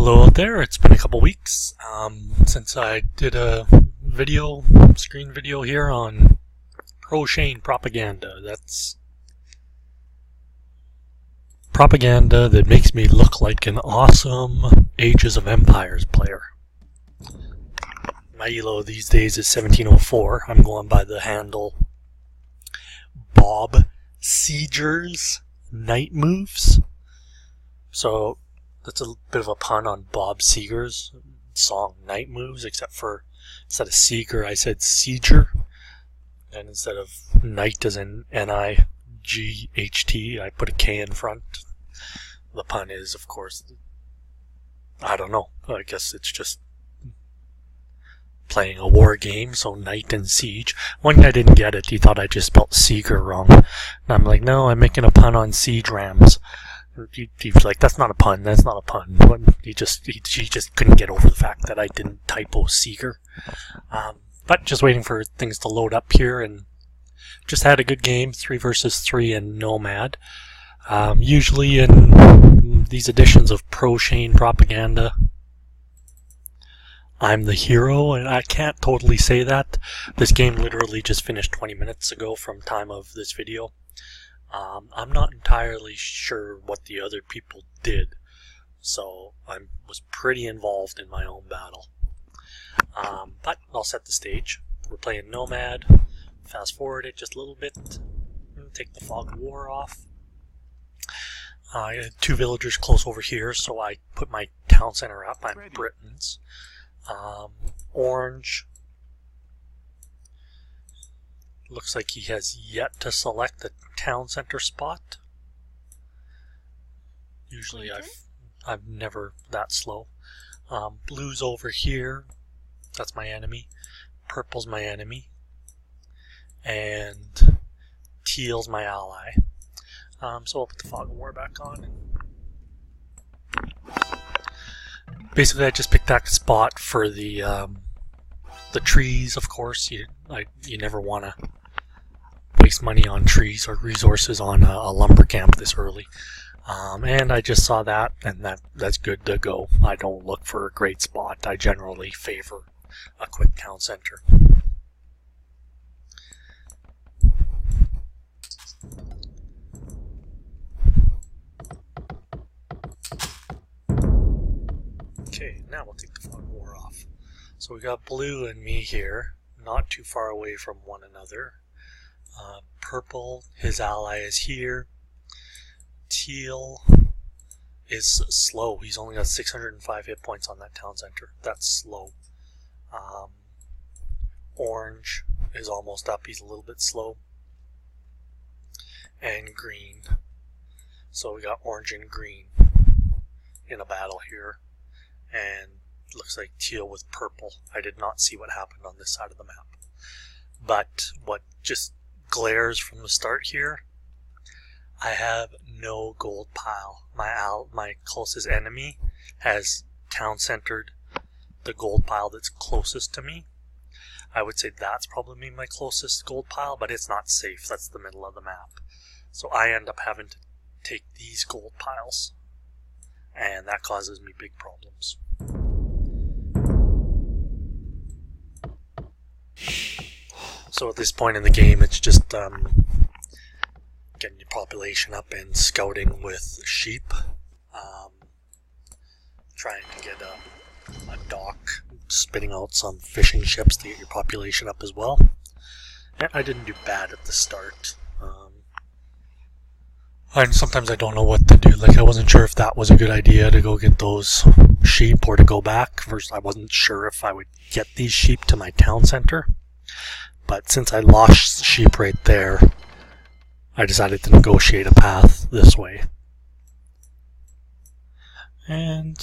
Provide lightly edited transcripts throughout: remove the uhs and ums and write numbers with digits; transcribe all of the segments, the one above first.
Hello out there, it's been a couple weeks since I did a screen video here on pro-Shane propaganda. That's propaganda that makes me look like an awesome Ages of Empires player. My elo these days is 1704. I'm going by the handle Bob Seeger's Night Moves. So that's a bit of a pun on Bob Seger's song Night Moves, except for instead of Seeger I said Seeger, and instead of night as in N-I-G-H-T I put a K in front. The pun is, of course, I don't know, I guess it's just playing a war game, so night and siege. One guy didn't get it, he thought I just spelled Seeger wrong, and I'm like, no, I'm making a pun on siege rams. He was like, that's not a pun, that's not a pun. He just couldn't get over the fact that I didn't typo Seeger. But just waiting for things to load up here, and just had a good game, 3 versus 3 in Nomad. Usually in these editions of pro-Shane propaganda, I'm the hero, and I can't totally say that. This game literally just finished 20 minutes ago from time of this video. I'm not entirely sure what the other people did, so I was pretty involved in my own battle. But I'll set the stage. We're playing Nomad. Fast forward it just a little bit. Take the fog of war off. I had 2 villagers close over here, so I put my town center up. I'm Britons. Orange. Looks like he has yet to select the town center spot. Usually I've never that slow. Blue's over here. That's my enemy. Purple's my enemy. And teal's my ally. So I'll put the fog of war back on. Basically I just picked that spot for the trees, of course. You never want to waste money on trees or resources on a lumber camp this early. And I just saw that, and that's good to go. I don't look for a great spot. I generally favor a quick town center. Okay, now we'll take the fog of war off. So we got blue and me here, not too far away from one another. Purple, his ally is here. Teal is slow. He's only got 605 hit points on that town center. That's slow. Orange is almost up. He's a little bit slow. And green. So we got orange and green in a battle here. And looks like teal with purple. I did not see what happened on this side of the map. But what just glares from the start here, I have no gold pile. My closest enemy has town centered the gold pile that's closest to me. I would say that's probably my closest gold pile, but it's not safe. That's the middle of the map. So I end up having to take these gold piles, and that causes me big problems. So at this point in the game, it's just getting your population up and scouting with sheep. Trying to get a dock, spitting out some fishing ships to get your population up as well. And I didn't do bad at the start. And sometimes I don't know what to do. Like, I wasn't sure if that was a good idea to go get those sheep or to go back. First, I wasn't sure if I would get these sheep to my town center. But since I lost sheep right there, I decided to negotiate a path this way. And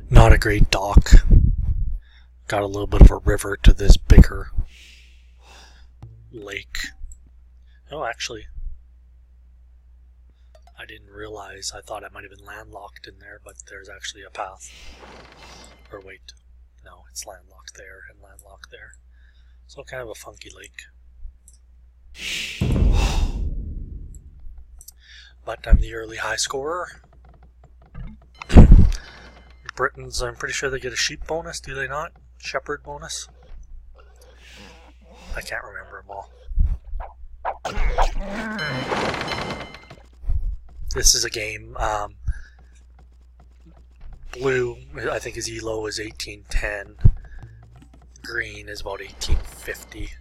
not a great dock. Got a little bit of a river to this bigger lake. Oh, actually, I didn't realize. I thought I might have been landlocked in there, but there's actually a path. Or wait. No, it's landlocked there and landlocked there. So kind of a funky lake. But I'm the early high scorer. Britons, I'm pretty sure they get a sheep bonus, do they not? Shepherd bonus? I can't remember them all. This is a game, blue, I think his ELO is 1810. Green is about 1850.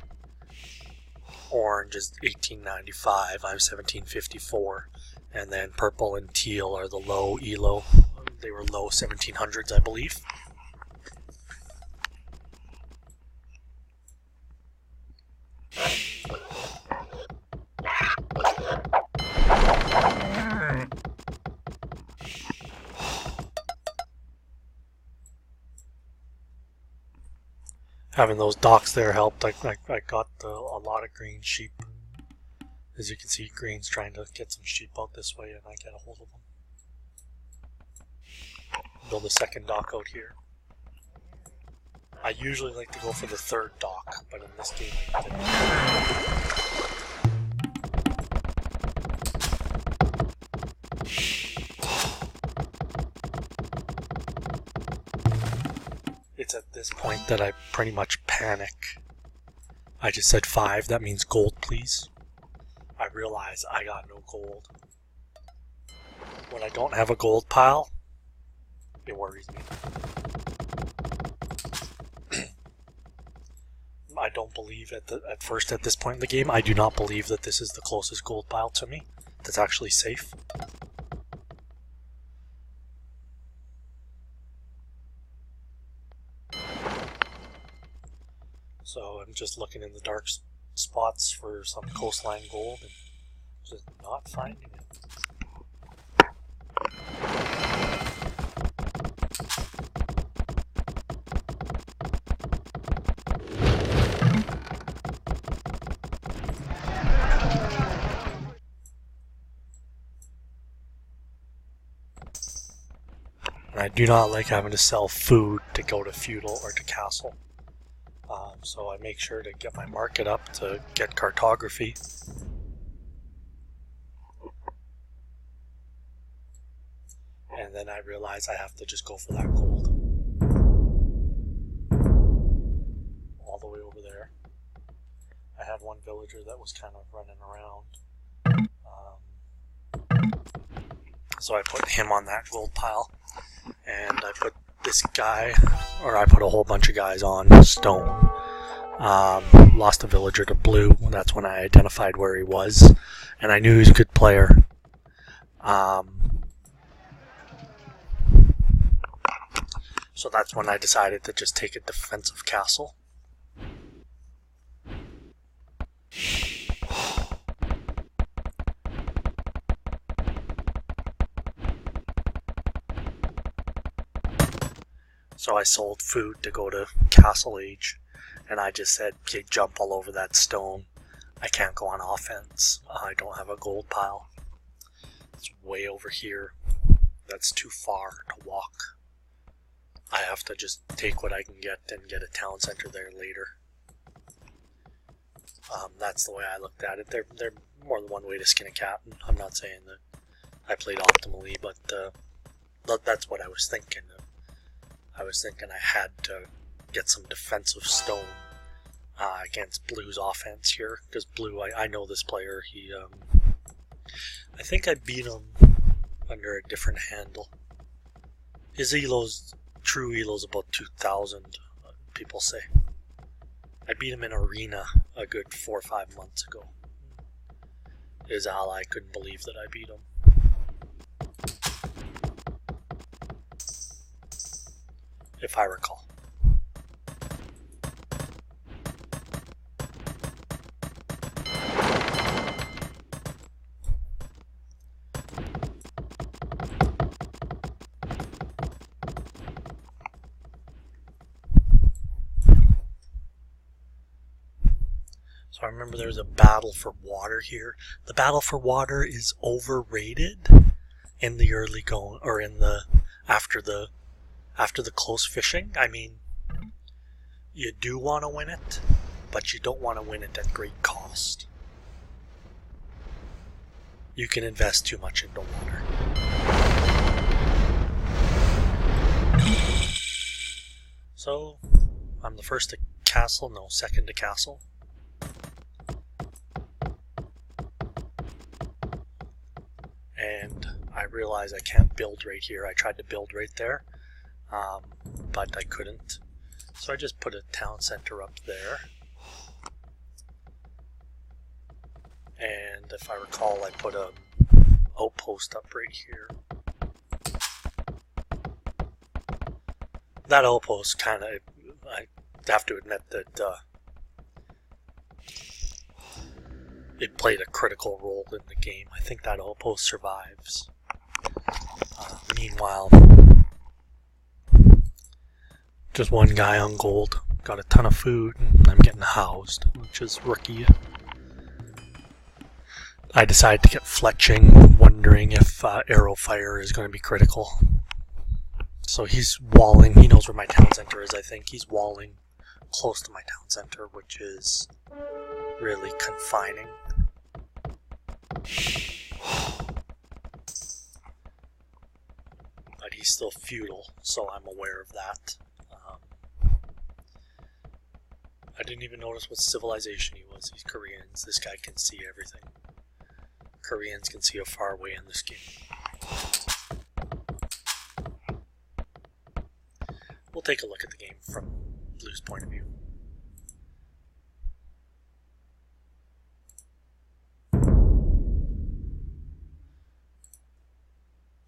Orange is 1895. I'm 1754. And then purple and teal are the low ELO. They were low 1700s, I believe. Having those docks there helped. I got a lot of green sheep. As you can see, green's trying to get some sheep out this way, and I get a hold of them. Build a second dock out here. I usually like to go for the third dock, but in this game I didn't. It's at this point that I pretty much panic. I just said 5, that means gold please. I realize I got no gold. When I don't have a gold pile, it worries me. I don't believe at first at this point in the game, I do not believe that this is the closest gold pile to me that's actually safe. So I'm just looking in the dark spots for some coastline gold and just not finding it. And I do not like having to sell food to go to feudal or to castle. So I make sure to get my market up to get cartography. And then I realize I have to just go for that gold. All the way over there. I had one villager that was kind of running around. So I put him on that gold pile. And I put this guy, or I put a whole bunch of guys on stone. Lost a villager to blue. That's when I identified where he was, and I knew he was a good player. So that's when I decided to just take a defensive castle. So I sold food to go to Castle Age, and I just said, okay, jump all over that stone. I can't go on offense. I don't have a gold pile. It's way over here. That's too far to walk. I have to just take what I can get and get a town center there later. That's the way I looked at it. There's more than one way to skin a cat. I'm not saying that I played optimally, but that's what I was thinking. I was thinking I had to get some defensive stone against Blue's offense here, because Blue, I know this player. He, I think I beat him under a different handle. His elo's true elo's about 2,000. People say. I beat him in arena a good 4 or 5 months ago. His ally couldn't believe that I beat him. If I recall. So I remember there was a battle for water here. The battle for water is overrated in the early going, or in the after the close fishing. I mean, You do want to win it, but you don't want to win it at great cost. You can invest too much into water. So, I'm the first to castle, no, second to castle. And I realize I can't build right here. I tried to build right there, but I couldn't. So I just put a town center up there. And if I recall, I put a outpost up right here. That outpost kind of, I have to admit that it played a critical role in the game. I think that outpost survives. Meanwhile, just one guy on gold, got a ton of food, and I'm getting housed, which is rookie. I decided to get fletching, wondering if arrow fire is going to be critical. So he's walling, he knows where my town center is, I think. He's walling close to my town center, which is really confining. But he's still feudal, so I'm aware of that. I didn't even notice what civilization he was. He's Koreans. This guy can see everything. Koreans can see a far away in this game. We'll take a look at the game from Blue's point of view.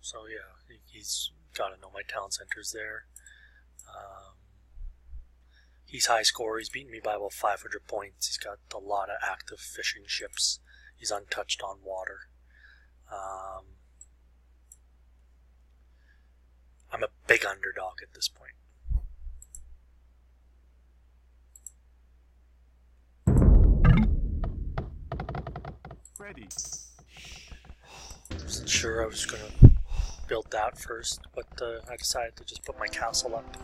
So yeah, he's got to know my town centers there. He's high score. He's beaten me by about 500 points. He's got a lot of active fishing ships. He's untouched on water. I'm a big underdog at this point. Ready. Wasn't sure I was going to build that first, but I decided to just put my castle up.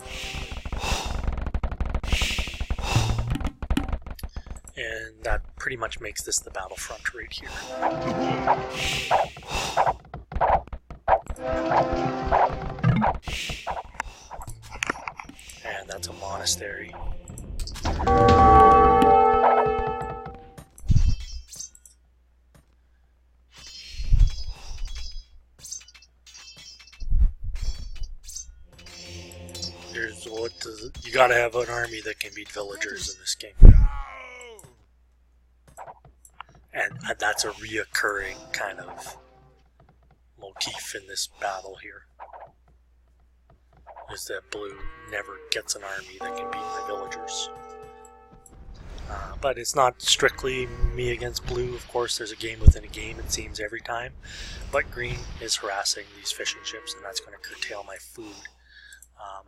And that pretty much makes this the battlefront right here. And that's a monastery. Here's what you gotta have an army that can beat villagers in this game. And that's a reoccurring kind of motif in this battle here. Is that Blue never gets an army that can beat my villagers. But it's not strictly me against Blue. Of course, there's a game within a game, it seems, every time. But Green is harassing these fishing ships, and that's going to curtail my food.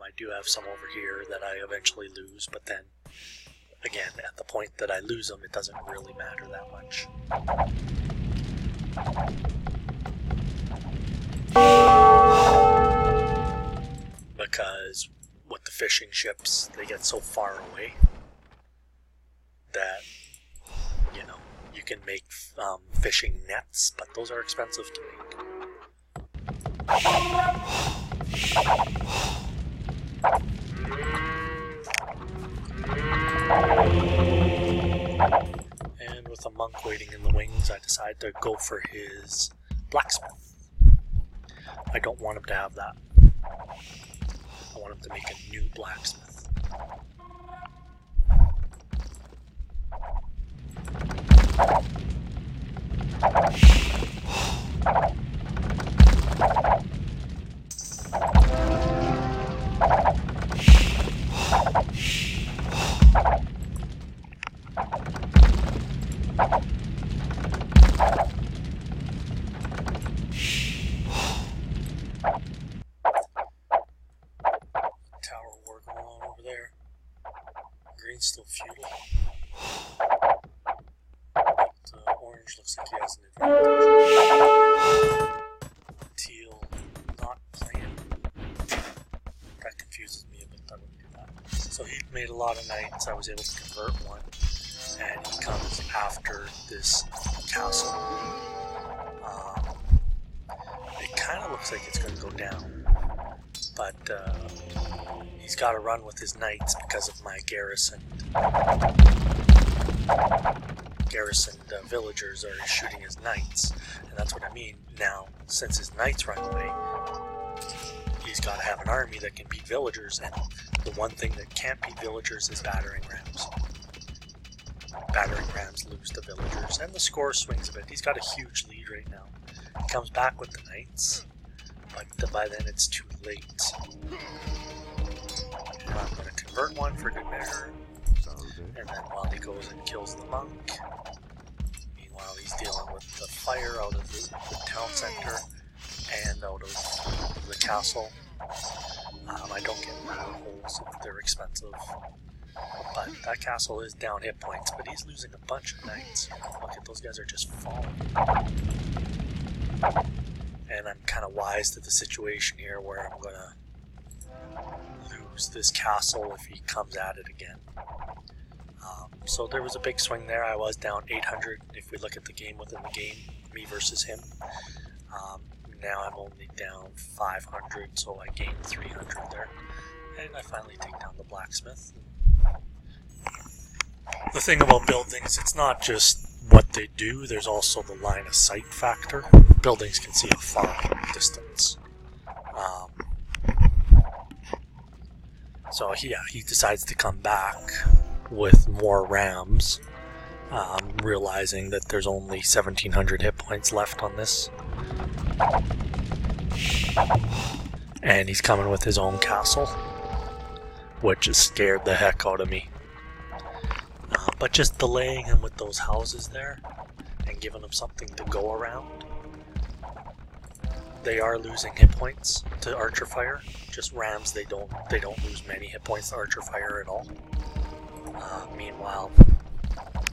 I do have some over here that I eventually lose, but then, again, at the point that I lose them, it doesn't really matter that much. Because with the fishing ships, they get so far away that, you know, you can make fishing nets, but those are expensive to make. And with a monk waiting in the wings, I decided to go for his blacksmith. I don't want him to have that. I want him to make a new blacksmith. Tower war going on over there. Green's still feudal. But orange looks like he has an advantage. Teal not playing. That confuses me a bit. I wouldn't do that. So he made a lot of knights. I was able to convert one, and he comes after this castle. It kind of looks like it's going to go down, but he's got to run with his knights because of my garrisoned villagers are shooting his knights, and that's what I mean. Now, since his knights run away, he's got to have an army that can beat villagers, and the one thing that can't beat villagers is battering rams. Battering rams lose to villagers, and the score swings a bit. He's got a huge lead right now. He comes back with the knights, but by then it's too late. And I'm going to convert one for good measure, and then while he goes and kills the monk, meanwhile he's dealing with the fire out of the town center and out of the castle. I don't get manor holes, they're expensive. But that castle is down hit points, but he's losing a bunch of knights. Look at those guys are just falling. And I'm kind of wise to the situation here where I'm going to lose this castle if he comes at it again. So there was a big swing there. I was down 800 if we look at the game within the game, me versus him. Now I'm only down 500, so I gained 300 there. And I finally take down the blacksmith. The thing about buildings, it's not just what they do, there's also the line of sight factor. Buildings can see a far distance. So yeah, he decides to come back with more rams, realizing that there's only 1700 hit points left on this. And he's coming with his own castle, which has scared the heck out of me. But just delaying him with those houses there and giving him something to go around. They are losing hit points to archer fire. Just rams, they don't lose many hit points to archer fire at all. Meanwhile,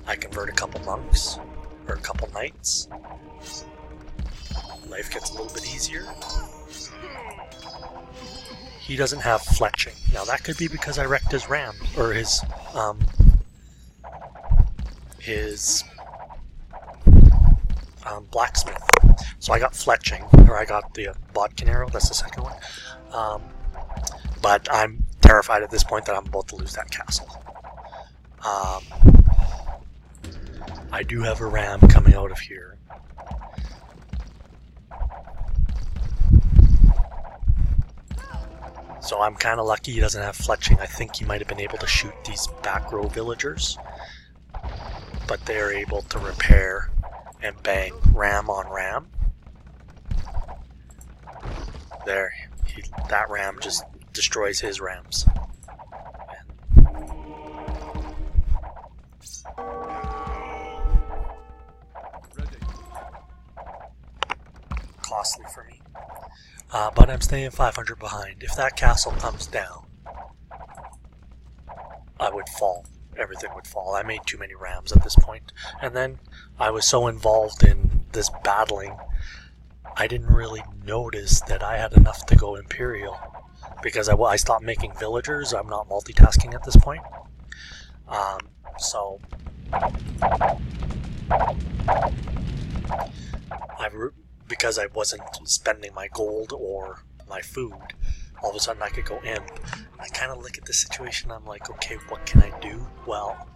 I convert a couple monks or a couple knights. Life gets a little bit easier. He doesn't have fletching. Now that could be because I wrecked his ram or his blacksmith. So I got fletching, or I got the bodkin arrow, that's the second one. But I'm terrified at this point that I'm about to lose that castle. I do have a ram coming out of here. So I'm kind of lucky he doesn't have fletching. I think he might have been able to shoot these back row villagers, but they're able to repair and bang ram on ram. There, that ram just destroys his rams. Costly for me. But I'm staying 500 behind. If that castle comes down, I would fall. Everything would fall. I made too many rams at this point. And then I was so involved in this battling, I didn't really notice that I had enough to go Imperial. Because I stopped making villagers. I'm not multitasking at this point. Because I wasn't spending my gold or my food, all of a sudden I could go imp. I kind of look at the situation, I'm like, okay, what can I do? Well,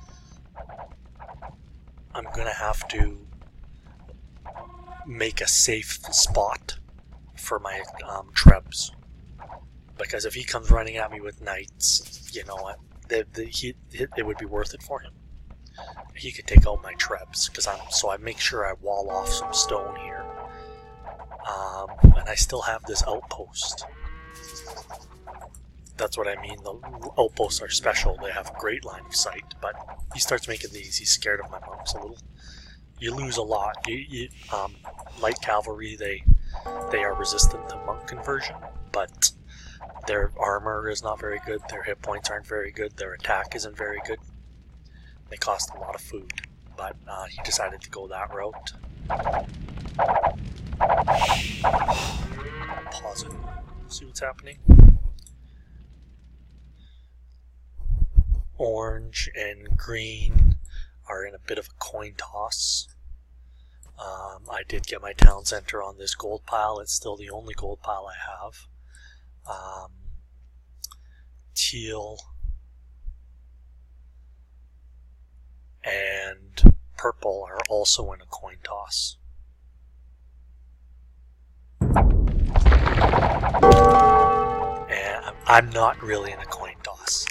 I'm going to have to make a safe spot for my trebs. Because if he comes running at me with knights, you know what, it would be worth it for him. He could take out my trebs, so I make sure I wall off some stone here. And I still have this outpost. That's what I mean, the outposts are special, they have great line of sight, but he starts making these, he's scared of my monks a little. You lose a lot. Light cavalry, they are resistant to monk conversion, but their armor is not very good, their hit points aren't very good, their attack isn't very good. They cost a lot of food, but he decided to go that route. Pause it, see what's happening. Orange and green are in a bit of a coin toss. I did get my town center on this gold pile. It's still the only gold pile I have. Teal and purple are also in a coin toss. And I'm not really in a coin toss.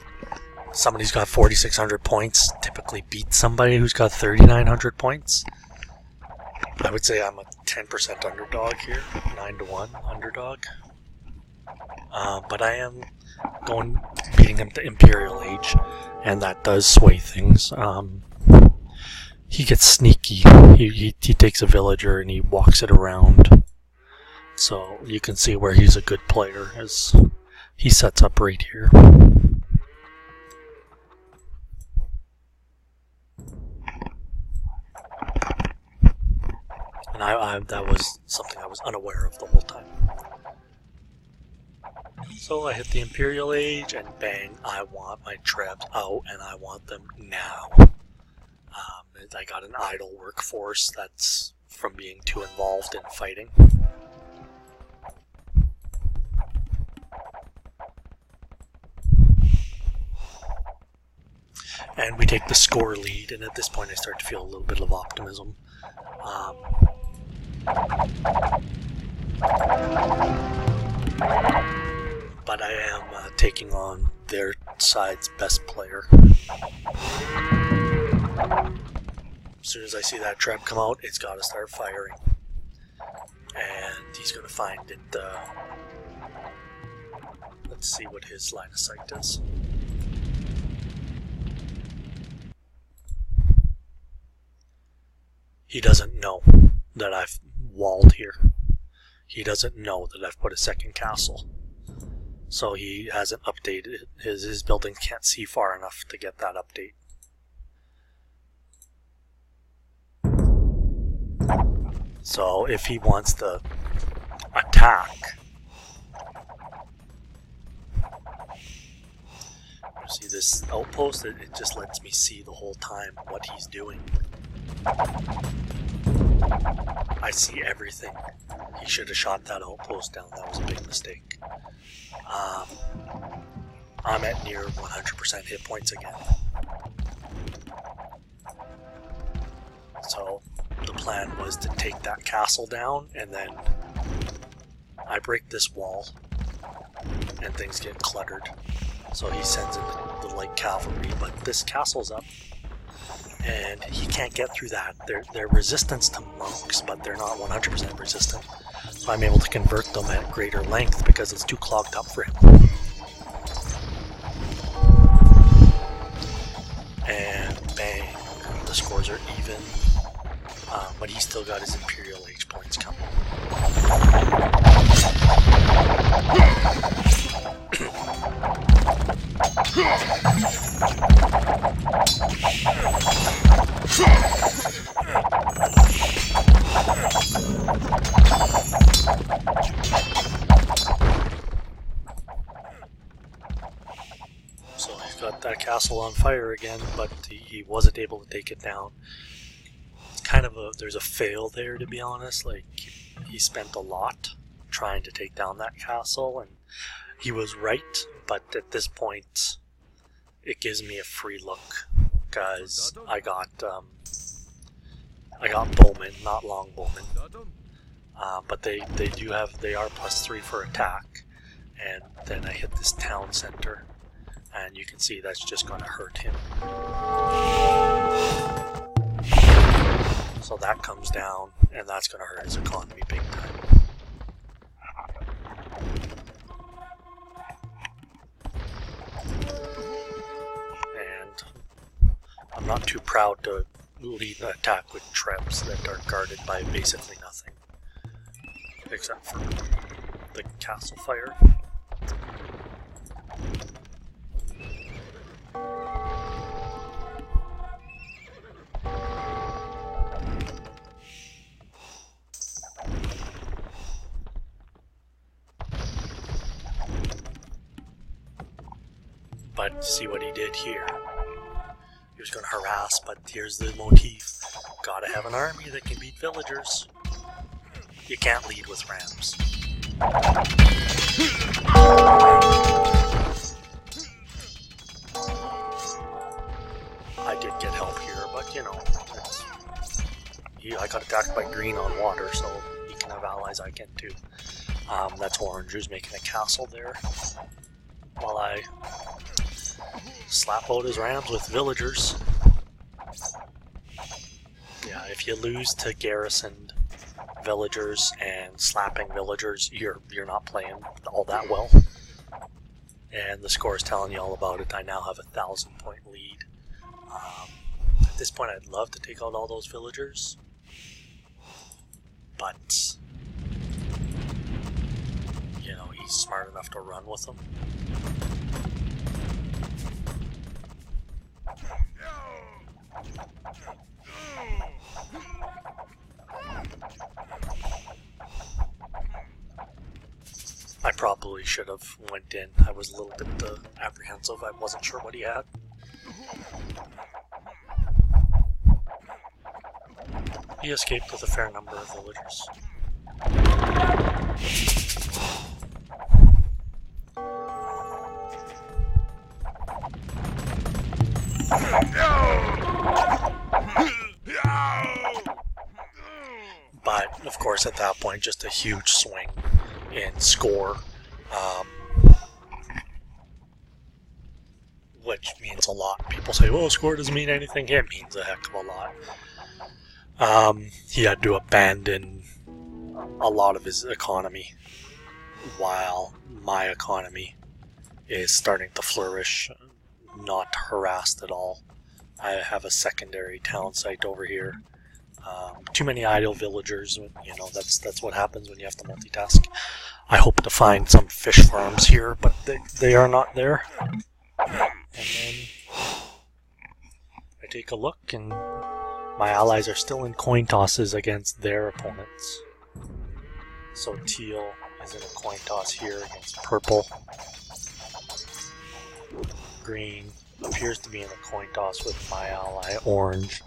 Somebody who's got 4,600 points typically beats somebody who's got 3,900 points. I would say I'm a 10% underdog here, 9-1 underdog. But I am beating him to Imperial Age, and that does sway things. He gets sneaky. He takes a villager and he walks it around. So you can see where he's a good player as he sets up right here. And that was something I was unaware of the whole time. So I hit the Imperial Age, and bang, I want my trebs out, and I want them now. I got an idle workforce that's from being too involved in fighting. And we take the score lead, and at this point I start to feel a little bit of optimism. But I am taking on their side's best player. As soon as I see that trap come out, it's got to start firing. And he's going to find it. Let's see what his line of sight is. He doesn't know that I've walled here. He doesn't know that I've put a second castle. So he hasn't updated it. His building can't see far enough to get that update. So if he wants to attack, you see this outpost, it just lets me see the whole time what he's doing. I see everything. He should have shot that outpost down. That was a big mistake. I'm at near 100% hit points again. So the plan was to take that castle down, and then I break this wall and things get cluttered. So he sends in the light cavalry, but this castle's up and he can't get through that. They're resistance to monks, but they're not 100% resistant. So I'm able to convert them at greater length because it's too clogged up for him. And bang, the scores are even. But he's still got his Imperial Age points coming. So he's got that castle on fire again, but he wasn't able to take it down. It's kind of there's a fail there, to be honest. Like, he spent a lot trying to take down that castle, and he was right, but at this point it gives me a free look because I got bowmen, not long bowmen, but they are +3 for attack, and then I hit this town center, and you can see that's just going to hurt him. So that comes down, and that's going to hurt his economy big time. And I'm not too proud to lead an attack with traps that are guarded by basically nothing, except for the castle fire. But see what he did here. was going to harass, but here's the motif. Gotta have an army that can beat villagers. You can't lead with rams. I did get help here, but you know, I got attacked by green on water, so he can have allies, I can too. That's orange who's making a castle there, while I slap out his rams with villagers. Yeah, if you lose to garrisoned villagers and slapping villagers, you're not playing all that well. And the score is telling you all about it. I now have a 1,000-point lead. At this point, I'd love to take out all those villagers, but you know, he's smart enough to run with them. I probably should have went in. I was a little bit apprehensive. I wasn't sure what he had. He escaped with a fair number of villagers. But, of course, at that point, just a huge swing in score, which means a lot. People say, well, score doesn't mean anything. It means a heck of a lot. He had to abandon a lot of his economy, while my economy is starting to flourish, not harassed at all. I have a secondary town site over here. Too many idle villagers, you know, that's what happens when you have to multitask. I hope to find some fish farms here, but they are not there. And then I take a look, and my allies are still in coin tosses against their opponents. So teal is in a coin toss here against purple. Green appears to be in a coin toss with my ally orange.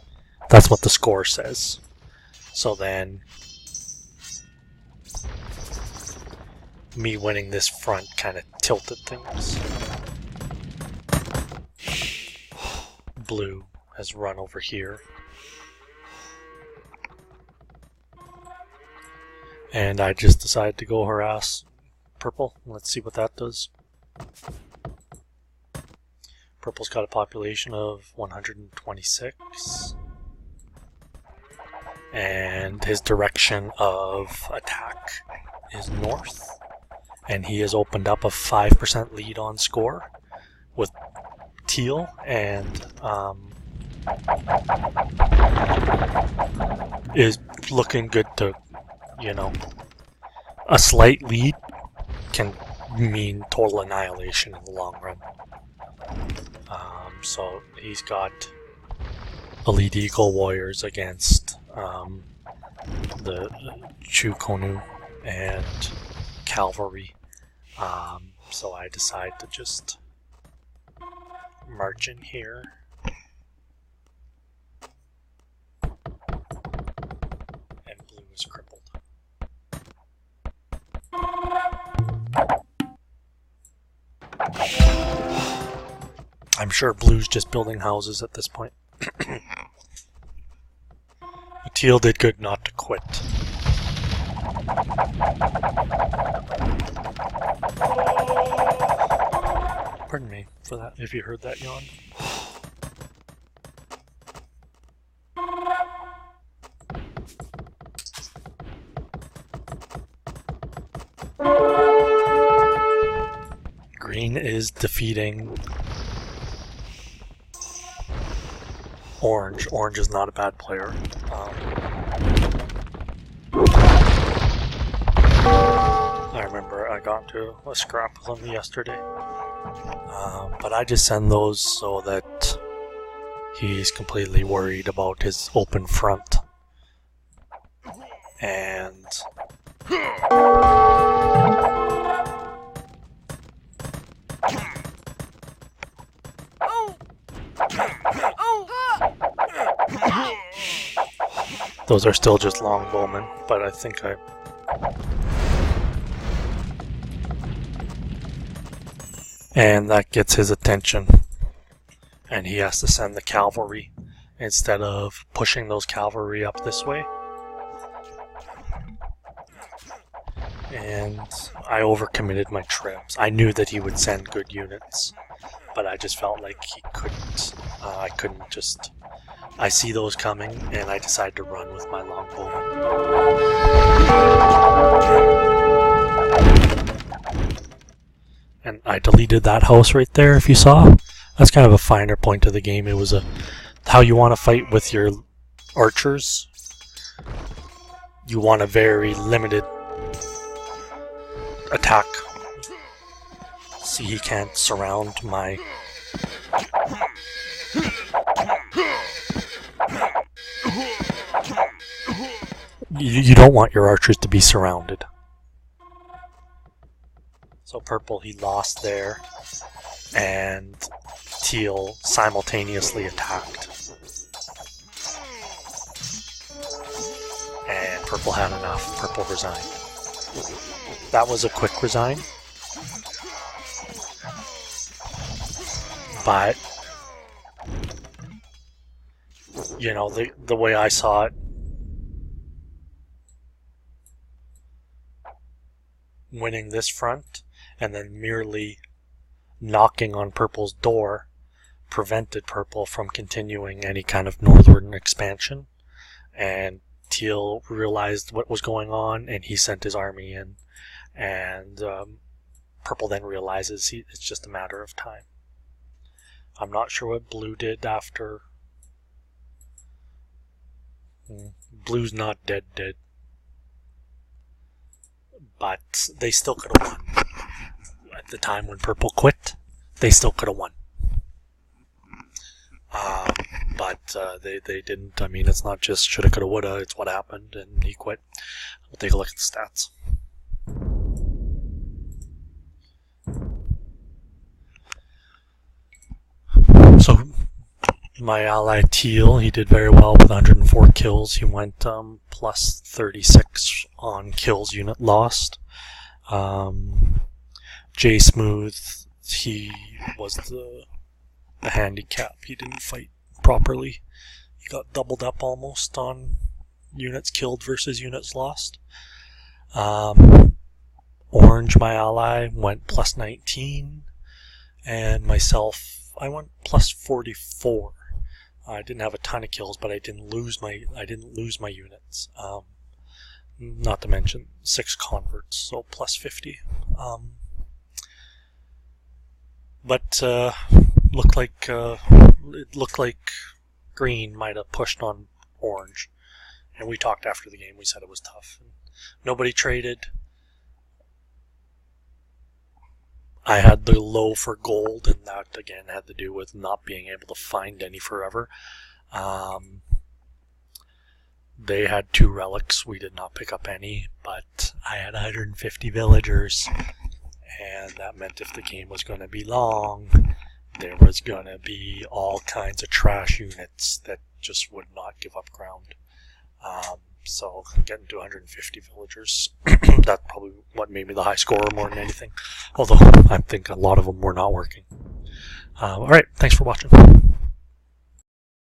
That's what the score says. So then, me winning this front kind of tilted things. Blue has run over here. And I just decided to go harass purple. Let's see what that does. Purple's got a population of 126. And his direction of attack is north. And he has opened up a 5% lead on score with teal, and is looking good to, you know, a slight lead can mean total annihilation in the long run. So he's got Elite Eagle Warriors against the Chukonu and Cavalry. So I decide to just march in here. And blue is crippled. I'm sure blue's just building houses at this point. Teal did good not to quit. Pardon me for that, if you heard that yawn. Green is defeating Orange. Orange is not a bad player. I remember I got into a scrap with him yesterday. But I just send those so that he's completely worried about his open front. And Those are still just longbowmen, but I think I... And that gets his attention. And he has to send the cavalry instead of pushing those cavalry up this way. And I overcommitted my trips. I knew that he would send good units, but I just felt like he couldn't. I couldn't just... I see those coming, and I decide to run with my longbowman. And I deleted that house right there, if you saw. That's kind of a finer point of the game. It was how you want to fight with your archers. You want a very limited attack. See, he can't surround my... You don't want your archers to be surrounded. So purple, he lost there, and teal simultaneously attacked. And purple had enough. Purple resigned. That was a quick resign. But, you know, the way I saw it, winning this front and then merely knocking on purple's door prevented purple from continuing any kind of northern expansion, and teal realized what was going on and he sent his army in, and purple then realizes it's just a matter of time. I'm not sure what blue did after. Blue's not dead, but they still could have won. At the time when purple quit, they still could have won. But they didn't. I mean, it's not just shoulda, coulda, woulda. It's what happened, and he quit. We'll take a look at the stats. So, my ally teal, he did very well with 104 kills. He went plus 36 on kills unit lost. J Smooth, he was the handicap. He didn't fight properly. He got doubled up almost on units killed versus units lost. Orange, my ally, went plus 19, and myself, I went plus 44. I didn't have a ton of kills, but I didn't lose my units. Not to mention 6 converts, so plus 50. But it looked like green might have pushed on orange, and we talked after the game. We said it was tough. Nobody traded. I had the low for gold, and that again had to do with not being able to find any forever. They had 2 relics. We did not pick up any, but I had 150 villagers, and that meant if the game was going to be long, there was going to be all kinds of trash units that just would not give up ground. So getting to 150 villagers, that's probably what made me the high scorer more than anything. Although I think a lot of them were not working. Alright, thanks for watching.